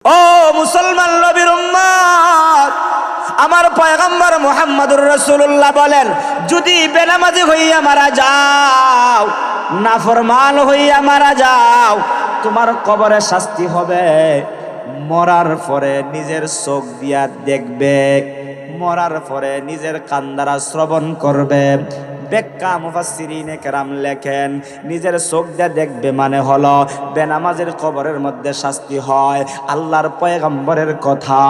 ও মুসলমান নবীর উম্মত, আমার পয়গম্বর মুহাম্মদুর রাসূলুল্লাহ বলেন, যদি বেনামাজি হইয়া মারা যাও, নাফরমান হইয়া মারা যাও, তোমার কবরে শাস্তি হবে। মরার পরে নিজের চোখ দিয়া দেখবে, মরার পরে নিজের কান দ্বারা শ্রবণ করবে। ব্যাখ্যা মুফাসসিরিনে কেরাম লেখেন, নিজের চোখ দিয়ে দেখবে মানে হলো বেনামাজির কবরের মধ্যে শাস্তি হয়। আল্লাহর পয়গম্বরের কথা,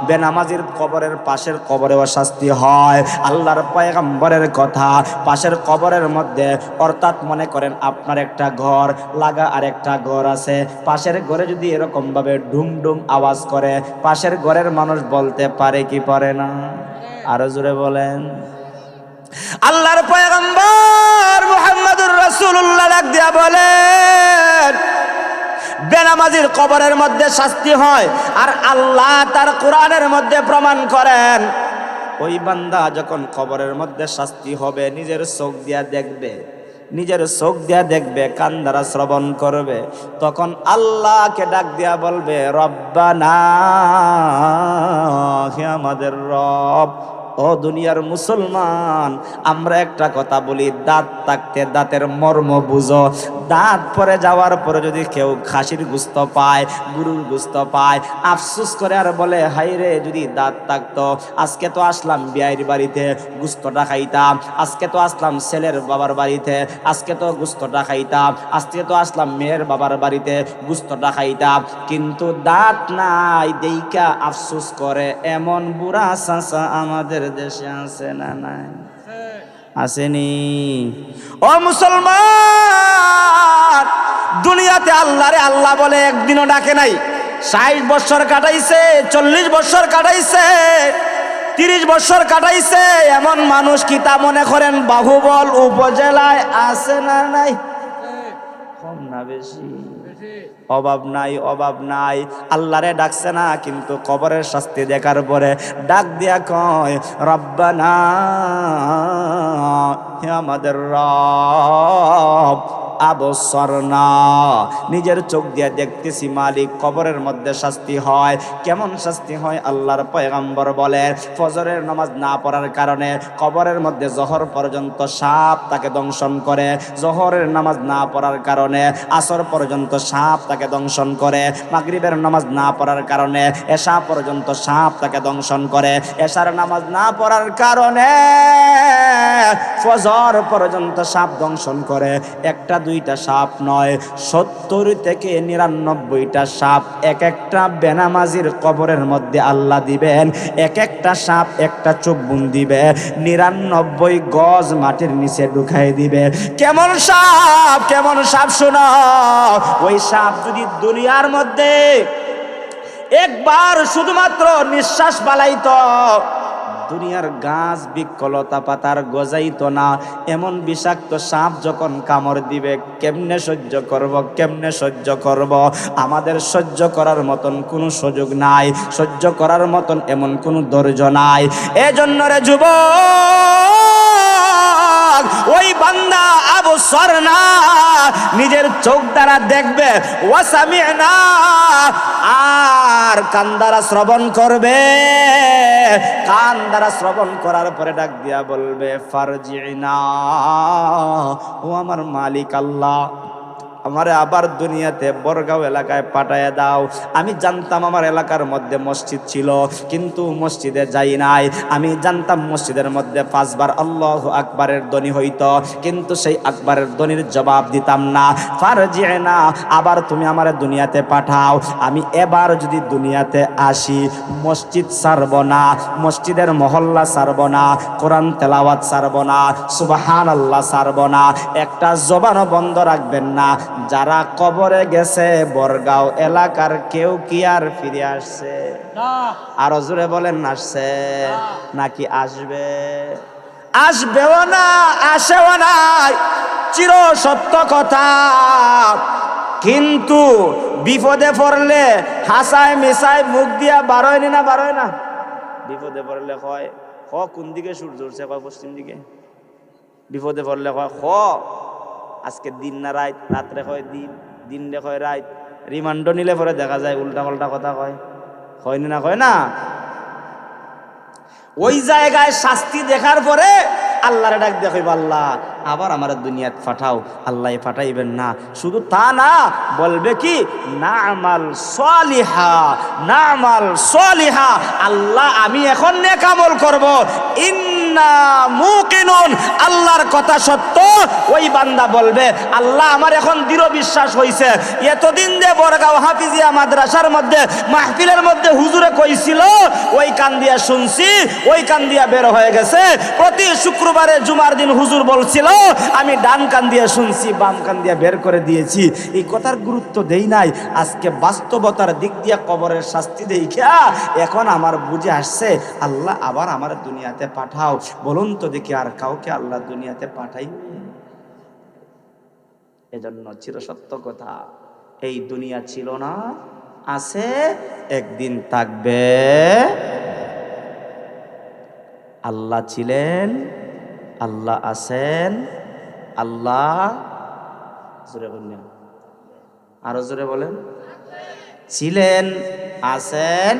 বেনামাজির কবরের পাশের কবরেও শাস্তি হয়। আল্লাহর পয়গম্বরের কথা, পাশের কবরের মধ্যে, অর্থাৎ মনে করেন আপনার একটা ঘর লাগা আর একটা ঘর আছে, পাশের ঘরে যদি এরকম ভাবে ডুম ডুম আওয়াজ করে, পাশের ঘরের মানুষ বলতে পারে কি পারে না? আরো জোরে বলেন। আল্লাহর পয়গম্বর মুহাম্মদুর রাসূলুল্লাহ ডাক দিয়া বলেন, বেনামাজির কবরের মধ্যে শাস্তি হয়। আর আল্লাহ তার কোরআনের মধ্যে প্রমাণ করেন, ওই বান্দা যখন কবরের মধ্যে শাস্তি হবে, নিজের চোখ দিয়া দেখবে, নিজের চোখ দিয়া দেখবে, কান দ্বারা শ্রবণ করবে, তখন আল্লাহকে ডাক দিয়া বলবে, রব্বানা, হে আমাদের রব। ও দুনিয়ার মুসলমান, আমরা একটা কথা বলি, দাঁত থাকতে দাঁতের মর্ম বুঝো। দাঁত পরে যাওয়ার পরে যদি কেউ খাসির গোস্ত পায়, গরুর গোস্ত পায়, আফসোস করে আর বলে, হাই রে, যদি দাঁত থাকতো, আজকে তো আসলাম বিয়ের বাড়িতে, গোস্তটা খাইতাম। আজকে তো আসলাম ছেলের বাবার বাড়িতে, আজকে তো গোস্তটা খাইতাম। আজকে তো আসলাম মেয়ের বাবার বাড়িতে, গোস্তটা খাইতাম। কিন্তু দাঁত নাই দেইকা আফসোস করে এমন বুড়া চাচা আমাদের দেশে আছে না নাই? আসেনি? ও মুসলমান, দুনিয়াতে আল্লাহরে আল্লাহ বলে একদিনও ডাকে নাই। 60 বছর কাটাইছে, 40 বছর কাটাইছে, 30 বছর কাটাইছে। এমন মানুষ কি তা মনে করেন বাহুবল উপজেলায় আছে না নাই? কম না বেশি? অভাব নাই, অভাব নাই। আল্লাহরে ডাকছে না, কিন্তু কবরের শাস্তি দেখার পরে ডাক দিয়া কয়, রব্বানা, হে আমাদের রব, আবসরনা, নিজের চোখ দিয়ে দেখতেছি মালিক, কবরের মধ্যে শাস্তি হয়। কেমন শাস্তি হয়? আল্লাহর পয়গম্বর বলেন, ফজরের নামাজ না পড়ার কারণে কবরের মধ্যে জহর পর্যন্ত সাপ তাকে দংশন করে, জহরের নামাজ না পড়ার কারণে আসর পর্যন্ত সাপ তাকে দংশন করে, মাগরিবের নামাজ না পড়ার কারণে এশা পর্যন্ত সাপ তাকে দংশন করে, এশার নামাজ না পড়ার কারণে ফজর পর্যন্ত সাপ দংশন করে। একটা দুইটা সাপ নয়, 70 থেকে 99টা সাপ এক একটা বেনামাজির কবরের মধ্যে আল্লাহ দিবেন। এক একটা সাপ একটা চুব্বুন দিবে, 99 গজ মাটির নিচে ঢুকাই দিবে। কেমন সাপ, কেমন সাপ শোনো। ওই সাপ যদি দুনিয়ার মধ্যে একবার শুধুমাত্র নিঃশ্বাস বালাইতো, দুনিয়ার গাছ বৃক্ষলতা পাতার গজাইতো না। এমন বিষাক্ত সাপ যখন কামড় দিবে, কেমনে সহ্য করব, কেমনে সহ্য করব? আমাদের সহ্য করার মতন কোনো সুযোগ নাই, সহ্য করার মতন এমন কোনো ধৈর্য নাই। এজন্য রে যুবক, ওই বান্দা আবসরনা, নিজের চোখ দ্বারা দেখবে, ওয়াসামি'না, আর কান দ্বারা শ্রবণ করবে। কান দ্বারা শ্রবণ করার পরে ডাক দিয়া বলবে, ফারজিনা, ও আমার মালিক আল্লাহ, আমারে আবার দুনিয়াতে বরগাঁও এলাকায় পাঠায় দাও। আমি জানতাম আমার এলাকার মধ্যে মসজিদ ছিল, কিন্তু মসজিদে যাই নাই। আমি জানতাম মসজিদের মধ্যে 5 বার আল্লাহু আকবারের ধ্বনি হইতো, কিন্তু সেই আকবারের ধ্বনির জবাব দিতাম না। ফারজিনা, আবার তুমি আমারে দুনিয়াতে পাঠাও। আমি এবার যদি দুনিয়াতে আসি, মসজিদ ছাড়ব না, মসজিদের মহল্লা ছাড়ব না, কোরআন তেলাওয়াত ছাড়ব না, সুবহানাল্লাহ ছাড়ব না, একটা জবানও বন্ধ রাখবেন না। যারা কবরে গেছে বরগাঁও এলাকার কেউ কি আর ফিরে আসছে? আরো জোরে বলেন, আসছে নাকি আসবে? আসবেও না, আসেও নাই, চির সত্য কথা। কিন্তু বিপদে পড়লে হাসায় মিশায় মুখ দিয়া বারোয় না, বারোয় না। বিপদে পড়লে হয় কোন দিকে সূর্য উঠছে, পশ্চিম দিকে। বিপদে পড়লে হয় আজকে দিন না রাত, রাত্রে হয় দিন, দিন রে হয় রাত, রিমান্ড নিলে পরে দেখা যায় উল্টা পাল্টা কথা কয় না কয় না। ওই জায়গায় শাস্তি দেখার পরে আল্লাহরে ডাক দিয়ে কইব, আল্লাহ আবার আমার দুনিয়াত পাঠাও। আল্লাহ পাঠাইবেন না, শুধু তা না, বলবে কি না'মাল সালিহা, আল্লাহ আমি এখন নেক আমল করব। ইন্না মুকিনুন, আল্লাহর কথা সত্য। ওই বান্দা বলবে, আল্লাহ আমার এখন দৃঢ় বিশ্বাস হইছে। এতদিন যে বরগাঁও হাফিজিয়া মাদ্রাসার মধ্যে মাহফিলের মধ্যে হুজুরে কইছিল, ওই কান দিয়া শুনছি, ওই কান দিয়া বের হয়ে গেছে। প্রতি শুক্রবারে জুমার দিন হুজুর বলছিল, আমি ডান কান দিয়ে শুনছি, বাম কান দিয়ে বের করে দিয়েছি। এই কথার গুরুত্ব দেই নাই। আজকে বাস্তবতার দিক দিয়ে কবরের শাস্তি দেখা এখন আমার বুঝে আসছে, আল্লাহ আবার আমার দুনিয়াতে পাঠাও। বলুন তো দেখি, আর কাউকে আল্লাহ দুনিয়াতে পাঠাই? এজন্য চিরসত্য কথা, এই দুনিয়া ছিল না, আছে, একদিন থাকবে। আল্লাহ ছিলেন, আল্লাহ আছেন, আল্লাহ জোরে বললেন, আরো জোরে বলেন, ছিলেন, আছেন,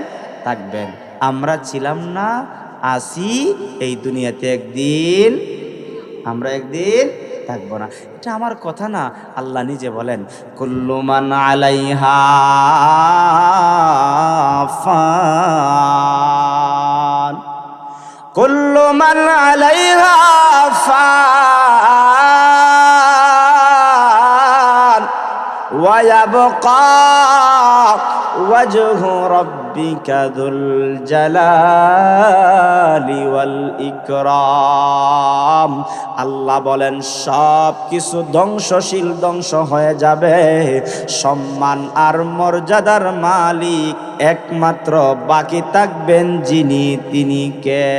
থাকবেন। আমরা ছিলাম না, আসি, এই দুনিয়াতে একদিন আমরা একদিন থাকবো না। এটা আমার কথা না, আল্লাহ নিজে বলেন, কুল্লু মান আলাইহা ফান, কুল্লু মান আলাইহা ফান ওয়া ইয়াবকা ওয়াজহু রাব্বিকা যুল জালালি ওয়াল ইকরাম। আল্লাহ বলেন সব কিছু ধ্বংসশীল, ধ্বংস হয়ে যাবে, সম্মান আর মর্যাদার মালিক একমাত্র বাকি থাকবেন যিনি, তিনি কে?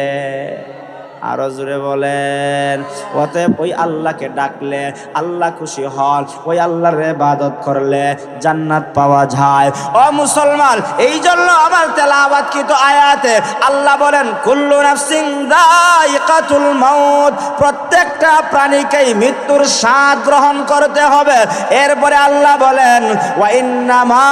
আরো জোরে বলেন। অতএব ওই আল্লাহকে ডাকলে আল্লাহ খুশি হন, ওই আল্লাহর ইবাদত করলে জান্নাত পাওয়া যায়। ও মুসলমান, এই জন্য আমার তেলাওয়াতকৃত আয়াতে আল্লাহ বলেন, কুল্লু নাফসিন যায়িকাতুল মাউত, প্রত্যেকটা প্রাণীকেই মৃত্যুর স্বাদ গ্রহণ করতে হবে। এরপরে আল্লাহ বলেন, ওয়া ইন্নামা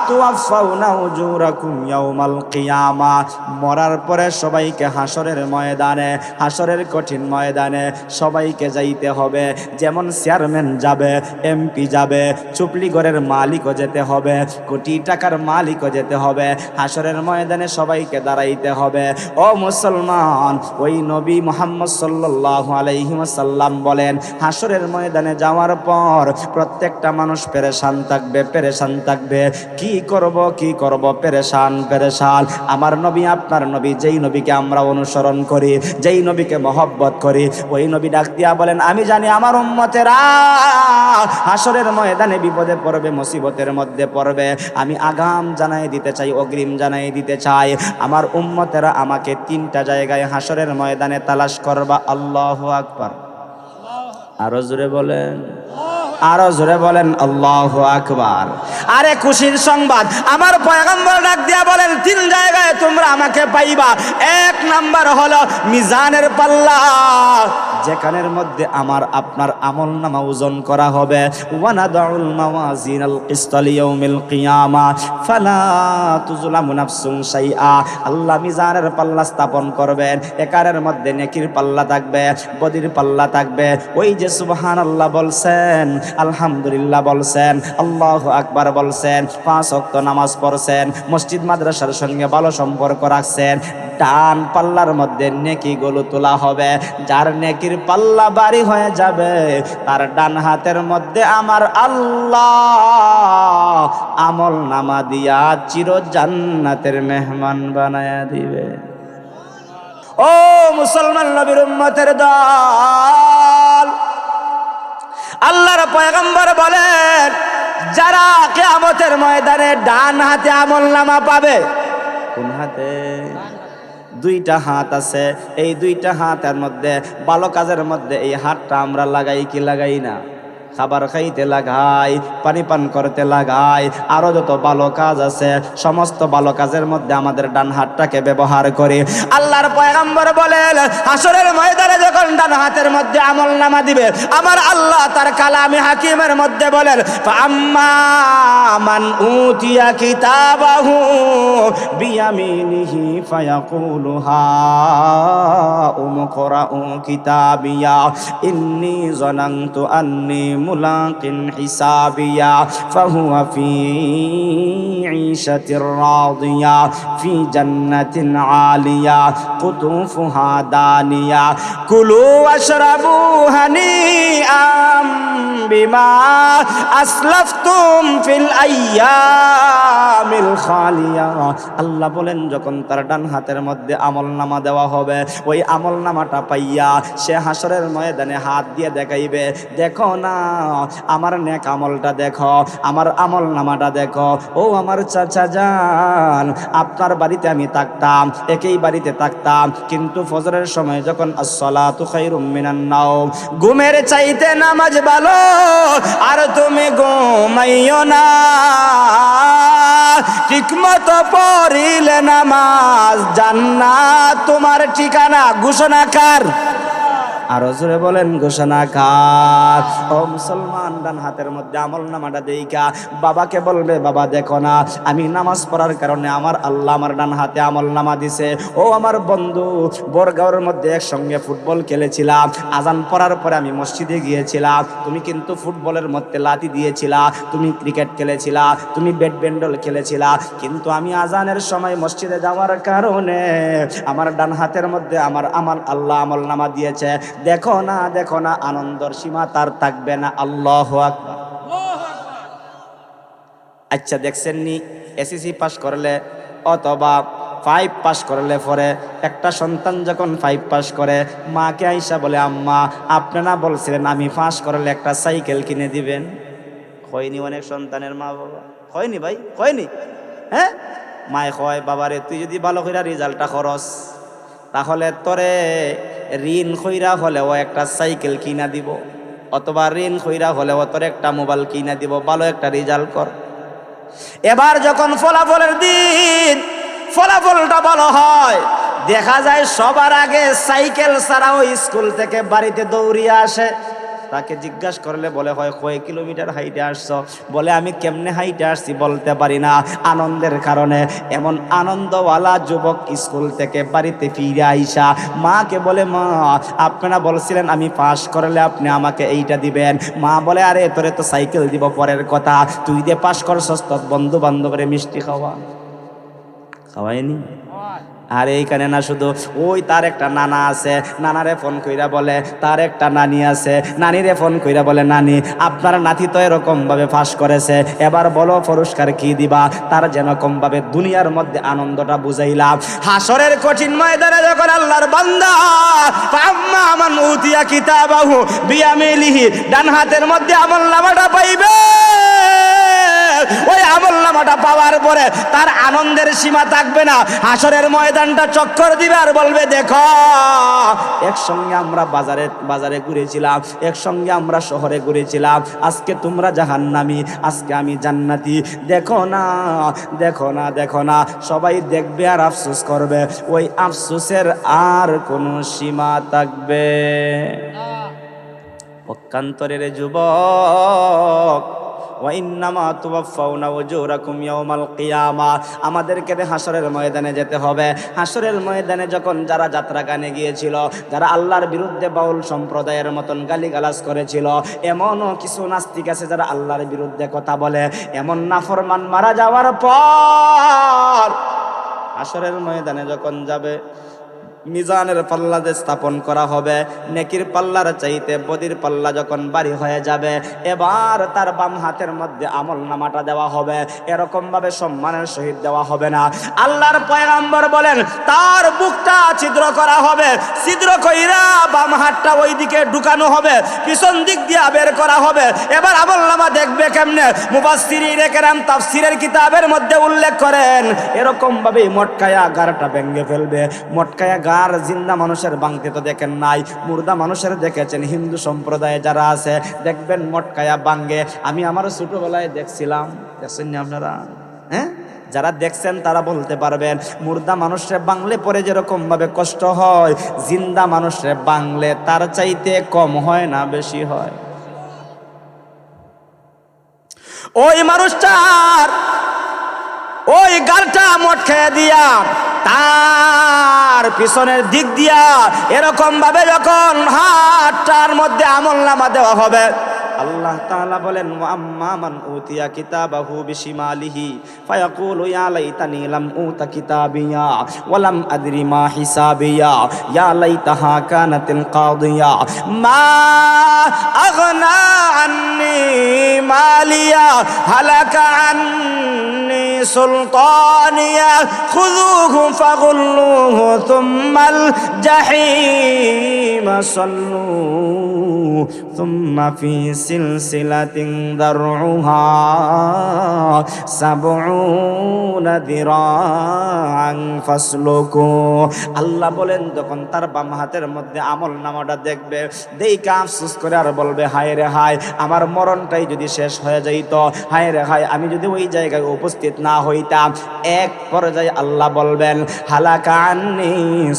তুওয়াফাউনা উজুরাকুম ইয়াউমাল কিয়ামাহ, মরার পরে সবাইকে হাসরের ময়দানে, হাসরের কঠিন ময়দানে সবাইকে যাইতে হবে। যেমন চেয়ারম্যান যাবে, এমপি যাবে, চুপলিগড়ের মালিকও যেতে হবে, কোটি টাকার মালিকও যেতে হবে, হাসরের ময়দানে সবাইকে দাঁড়াইতে হবে। ও মুসলমান, ওই নবী মুহাম্মদ সাল্লাল্লাহু আলাইহি ওয়াসাল্লাম বলেন, হাসরের ময়দানে যাওয়ার পর প্রত্যেকটা মানুষ পেরেশান থাকবে, পেরেশান থাকবে। কি করব, পেরেশান। আমার নবী, আপনার নবী, যেই নবীকে আমরা অনুসরণ করি, যেই নবীকে মহব্বত করি, ওই নবী ডাক দিয়া বলেন, আমি জানি আমার উম্মতেরা হাসরের ময়দানে বিপদে পড়বে, মুসিবতের মধ্যে পড়বে। আমি আগাম জানাই দিতে চাই, অগ্রিম জানাই দিতে চাই, আমার উম্মতেরা আমাকে তিনটা জায়গায় হাসরের ময়দানে তালাশ করবা। আল্লাহু আকবার। আরো জোরে বলেন, আরো জোরে বলেন, আল্লাহু আকবার। আরে খুশির সংবাদ, আমার পয়গম্বর ডাক দিয়া বলেন, তিন জায়গায় তোমরা আমাকে পাইবা। এক নাম্বার হলো মিজানের পাল্লা, যেখানের মধ্যে আমার আপনার আমলনামা ওজন করা হবে। ওয়ানাদাউল মাওয়াজিনাল কিসতা লিয়াউমিল কিয়ামা ফালা তুজলামু নাফসুন শাইআ, আল্লাহ মিজানের পাল্লা স্থাপন করবেন। একারের মধ্যে নেকির পাল্লা থাকবে, বদির পাল্লা থাকবে। ওই যে সুবহানাল্লাহ বলছেন, আলহামদুলিল্লাহ বলছেন, আল্লাহু আকবার বলছেন, 5 ওয়াক্ত নামাজ পড়ছেন, মসজিদ মাদ্রাসার সঙ্গে ভালো সম্পর্ক রাখছেন, ডান পাল্লার মধ্যে নেকিগুলো তোলা হবে। যার নেকির পাল্লা ভারী হয়ে যাবে, তার ডান হাতের মধ্যে আমার আল্লাহ আমল নামা দিয়া চির জান্নাতের মেহমান বানায়া দিবে। ও মুসলমান নবীর উম্মতের দল, আল্লাহর পয়গম্বর বলেন, যারা কিয়ামতের ময়দানে ডান হাতে আমলনামা পাবে। কোন হাতে? দুইটা হাত আছে, এই দুইটা হাতের মধ্যে ভালো কাজের মধ্যে এই হাতটা আমরা লাগাই কি লাগাই না? খাবার খাইতে লাগাই, পানি পান করতে লাগাই, আরো যত ভালো কাজ আছে সমস্ত ভালো কাজের মধ্যে আমাদের ডান হাতটাকে ব্যবহার করি। আল্লাহর পয়গম্বর বলেন হাসরের ময়দানে যখন ডান হাতের মধ্যে আমলনামা দিবে, আমার আল্লাহ তার কালামে হাকিমের মধ্যে বলেন ফাম্মা মান উতিয়া কিতাবাহু বিয়ামিনিহি ফায়াকুলু হা উমকরাউ কিতাবিয়া ইন্নী যানানতু আন্নী মুলাকিন হিসাবিয়া ফাহুয়া ফি ঈশাতির রাদিয়া ফি জান্নাতিন আলিয়া কুতুফুহা দানিয়া কুলু ওয়াশরাবু হানিআম বিমা আসলাফতুম ফিল আইয়ামিল খালিয়া। আল্লাহ বলেন যখন তার ডান হাতের মধ্যে আমলনামা দেওয়া হবে, ওই আমলনামাটা পাইয়া সে হাসরের ময়দানে হাত দিয়ে দেখাইবে, দেখো না আমার নেক আমলটা দেখো, আমার আমলনামাটা দেখো। ও আমার চাচা যান, আপনার বাড়িতে আমি থাকতাম, একই বাড়িতে থাকতাম, কিন্তু ফজরের সময় যখন আসসালাতু খায়রুম মিনান নাওম, ঘুমের চাইতে নামাজ ভালো, আর তুমি ঘুমাইও না, ঠিকমতো পড়িলে নামাজ জান্নাত তোমার ঠিকানা। ঘোষণা কার? আরো জোরে বলেন ঘোষণা কার? ও মুসলমান, ডান হাতের মধ্যে আমলনামাটা দেইকা বাবাকে বলবে বাবা দেখো না আমি নামাজ পড়ার কারণে আমার আল্লাহ আমার ডান হাতে আমলনামা দিছে। ও আমার বন্ধু, বরগাঁওয়ের মধ্যে একসঙ্গে ফুটবল খেলেছিলাম, আজান পড়ার পরে আমি মসজিদে গিয়েছিলাম, তুমি কিন্তু ফুটবলের মধ্যে লাথি দিয়েছিলা, তুমি ক্রিকেট খেলেছিলা, তুমি ব্যাডমিন্টন খেলেছিলা, কিন্তু আমি আজানের সময় মসজিদে যাওয়ার কারণে আমার ডান হাতের মধ্যে আমার আল্লাহ আমলনামা দিয়েছে। দেখো না দেখো না, আনন্দর সীমা তার থাকবে না। আল্লাহু আকবার। আচ্ছা দেখছেন নি, এসএসসি পাস করলে অথবা 5 পাস করলে পরে একটা সন্তান যখন 5 পাস করে মাকে আইসা বলে আম্মা আপনি না বলছিলেন আমি পাস করলে একটা সাইকেল কিনে দিবেন? হয়নি অনেক সন্তানের মা বাবা? হয়নি ভাই? হয়নি? হ্যাঁ, মায় কয় বাবারে তুই যদি ভালো করে রেজাল্টটা করস তাহলে তোরে ঋণ কইরা হলেও একটা সাইকেল কিনা দিব, অথবা ঋণ কইরা হলেও তোর একটা মোবাইল কিনা দিব, ভালো একটা রেজাল্ট কর। এবার যখন ফলাফলের দিন, ফলাফলটা ভালো হয়, দেখা যায় সবার আগে সাইকেল ছাড়াও স্কুল থেকে বাড়িতে দৌড়িয়ে আসে। তাকে জিজ্ঞাসা করলে বলে হয় কয় কিলোমিটার হাইটে আসছো? বলে আমি কেমনে হাইটে আসছি বলতে পারি না, আনন্দের কারণে। এমন আনন্দওয়ালা যুবক স্কুল থেকে বাড়িতে ফিরে আইসা মাকে বলে মা আপনারা বলছিলেন আমি পাস করলে আপনি আমাকে এইটা দিবেন। মা বলে আরে তোরে তো সাইকেল দিব পরের কথা, তুই দিয়ে পাস করছস তোর বন্ধু বান্ধবের মিষ্টি খাওয়ায়নি? আর এইখানে না শুধু, ওই তার একটা নানা আছে, নানারে ফোন কইরা বলে তার একটা নানি আছে, নানিরে ফোন কইরা বলে নানি আপনার নাতি তো এরকম ভাবে পাস করেছে, এবার বলো পুরস্কার কি দিবা? তার যেরকম ভাবে দুনিয়ার মধ্যে আনন্দটা বুঝাইলাম, হাসরের কঠিন ময়দানে যখন আল্লাহর বান্দা ফাম্মা মান উতিয়া কিতাবাহু বিয়ামিলিহি ডান হাতের মধ্যে আমলনামাটা পাইবে, ওই আমলনামাটা পাওয়ার পরে তার আনন্দের সীমা থাকবে না। হাসরের ময়দানটা চক্কর দিবে আর বলবে দেখো একসঙ্গে আমরা বাজারে ঘুরেছিলাম, একসঙ্গে আমরা শহরে ঘুরেছিলাম, আজকে তোমরা জাহান্নামী, আজকে আমি জান্নাতি, দেখো না দেখো না দেখো না। সবাই দেখবে আর আফসোস করবে, ওই আফসোসের আর কোনো সীমা থাকবে পক্ষান্তরের যুবক ওয়াইন্নামা তুওয়াফাউনা উজুরাকুম ইয়াউমাল কিয়ামা। আমাদেরকে হাসরের ময়দানে যেতে হবে। হাসরের ময়দানে যখন যারা যাত্রা গানে গিয়েছিল, যারা আল্লাহর বিরুদ্ধে বাউল সম্প্রদায়ের মতন গালিগালাজ করেছিল, এমনও কিছু নাস্তিক আছে যারা আল্লাহর বিরুদ্ধে কথা বলে, এমন নাফরমান মারা যাওয়ার পর হাসরের ময়দানে যখন যাবে মিজানের পাল্লা যে স্থাপন করা হবে, নেকির পাল্লার চাইতে বদির পাল্লা যখন বাড়ি হয়ে যাবে, এবার তার বাম হাতের মধ্যে আমলনামাটা দেওয়া হবে। এরকম ভাবে সম্মানের সহিত দেওয়া হবে না। আল্লাহর পয়গম্বর বলেন তার বুকটা ছিদ্র করা হবে, ছিদ্র কইরা বাম হাতটা ওই দিকে ঢুকানো হবে, পিছন দিক দিয়ে বের করা হবে। এবার আমলনামা দেখবে কেমনে? মুফাসসিরিনে কেরাম তাফসীরের কিতাবের মধ্যে উল্লেখ করেন এরকম ভাবে মটকায়া গারটা ভেঙে ফেলবে, মটকায়া আর জিন্দা মানুষের বাংতে তো দেখেন নাই, মুর্দা মানুষের দেখেছেন। হিন্দু সম্প্রদায়ে যারা আছে দেখবেন মটকায়া বাঙ্গে। আমি আমার ছোটবেলায় দেখছিলাম, দেখছেন না আপনারা? হ্যাঁ, যারা দেখছেন তারা বলতে পারবেন মুর্দা মানুষের বাংলে পরে যেরকম ভাবে কষ্ট হয়, জিন্দা মানুষের বাংলে তার চাইতে কম হয় না বেশি হয়। ওই মানুষটার ওই গালটা মট খেয়ে দিয়া তার পিছনের দিক দিয়া এরকম ভাবে যখন হাতটার মধ্যে আমলনামা দেওয়া হবে, আল্লাহ তাআলা বলেন আম্মা মান উতিয়া কিতাবাহু বিশিমালিহি ফায়াকুলু ইয়া লাইতানি লাম উতা কিতাবিয়া ওয়া লাম আদরি মা হিসাবিয়া ইয়া লাইতাহা কানাতিল কাদিয়া মা আগনা আন্নি মালিয়া হালাকা আন্নি সুলতানিয়া খুযুহু ফাগুল্লুহু থুম্মাল জাহিম সাল্লু থুম্মা ফি সিলসিলাতিন দারউহা সাবউনা দিরাআন ফাসলুকু। আল্লাহ বলেন যখন তার বাম হাতের মধ্যে আমলনামাটা দেখবে, দেইকা আফসোস করে আর বলবে হায় রে হায়, আমার মরণটাই যদি শেষ হয়ে যাইত, হায় রে হায় আমি যদি ওই জায়গায় উপস্থিত না হইতাম। এক পর্যায়ে আল্লাহ বলবেন হালাকা আন্নি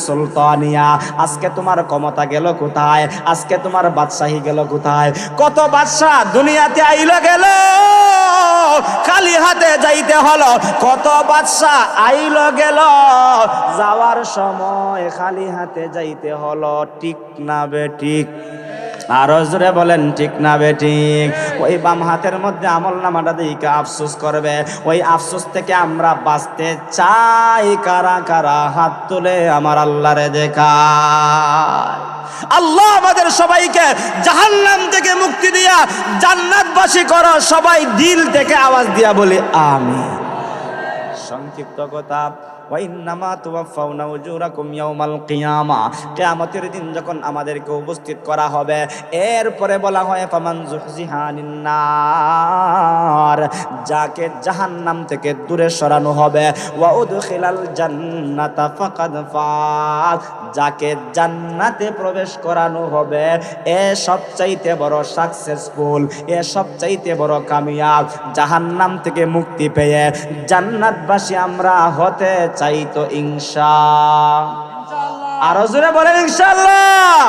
সুলতানিয়া, আজকে তোমার ক্ষমতা গেল কোথায়, আজকে তোমার বাদশাহী গেল কোথায়? কত বাদশাহ দুনিয়াতে আইলো গেল, খালি হাতে যাইতে হলো। কত বাদশাহ আইলো গেল, যাওয়ার সময় খালি হাতে যাইতে হলো। ঠিক না বেঠিক? আরো জোরে বলেন ঠিক না বেঠিক? ওই বাম হাতের মধ্যে আমলনামাটা দিকে আফসোস করবে। ওই আফসোস থেকে আমরা বাঁচতে চাই কারা কারা? হাত তুলে আমার আল্লাহরে দেখায়। আল্লাহ আমাদের সবাইকে জাহান্নাম থেকে মুক্তি দিয়া জান্নাতবাসী করো। সবাই দিল থেকে আওয়াজ দিয়া বলি আমিন। সংক্ষিপ্ত কথা, ওয়াইন্নামা তুওয়াফাউনা উজুরাকুম ইয়াউমাল কিয়ামা, কিয়ামতের দিন যখন আমাদেরকে উপস্থিত করা হবে, এরপরে বলা হয় ফামান যুহজিহা আনিন নার, যাকে জাহান্নাম থেকে দূরে সরানো হবে, ওয়া উদখিলাল জান্নাতা ফাকাদ ফাজ, যাকে জান্নাতে প্রবেশ করানো হবে, এ সবচাইতে বড় সাকসেসফুল, এ সবচাইতে বড় কামিয়াব। জাহান্নাম থেকে মুক্তি পেয়ে জান্নাতবাসী আমরা হতে চাই তো ইনশাআল্লাহ। আরো জোরে বলেন ইনশাআল্লাহ।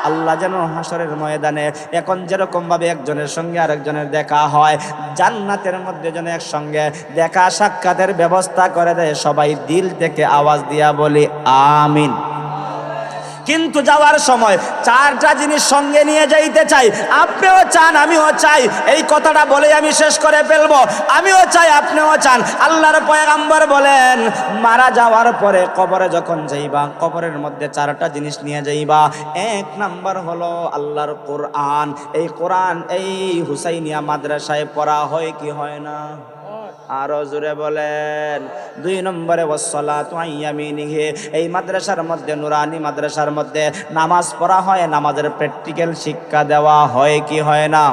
আল্লাহ যেন হাসরের ময়দানে এখন যেরকম ভাবে একজনের সঙ্গে আরেকজনের দেখা হয়, জান্নাতের মধ্যে যেন একসঙ্গে দেখা সাক্ষাতের ব্যবস্থা করে দেয়। সবাই দিল থেকে আওয়াজ দিয়া বলি আমিন। কিন্তু যাওয়ার সময় চারটা জিনিস সঙ্গে নিয়ে যাইতে চাই। আপনিও চান, আমিও চাই। এই কথাটা বলে আমি শেষ করে ফেলবো। আমিও চাই, আপনিও চান। আল্লাহর পয়গম্বর বলেন মারা যাওয়ার পরে কবরে যখন যাইবা, কবরের মধ্যে চারটা জিনিস নিয়ে যাইবা। এক নাম্বার হলো আল্লাহর কোরআন। এই কোরআন এই হুসাইনিয়া মাদ্রাসায় পড়া হয় কি হয় না? আরো জোরে বলেন। দুই নম্বরে ওয়াসসালাতু আইয়ামিনিহি, এই মাদ্রাসার মধ্যে নুরানি মাদ্রাসার মধ্যে নামাজ পড়া হয়, নামাজের প্র্যাকটিক্যাল শিক্ষা দেওয়া হয় কি হয় না?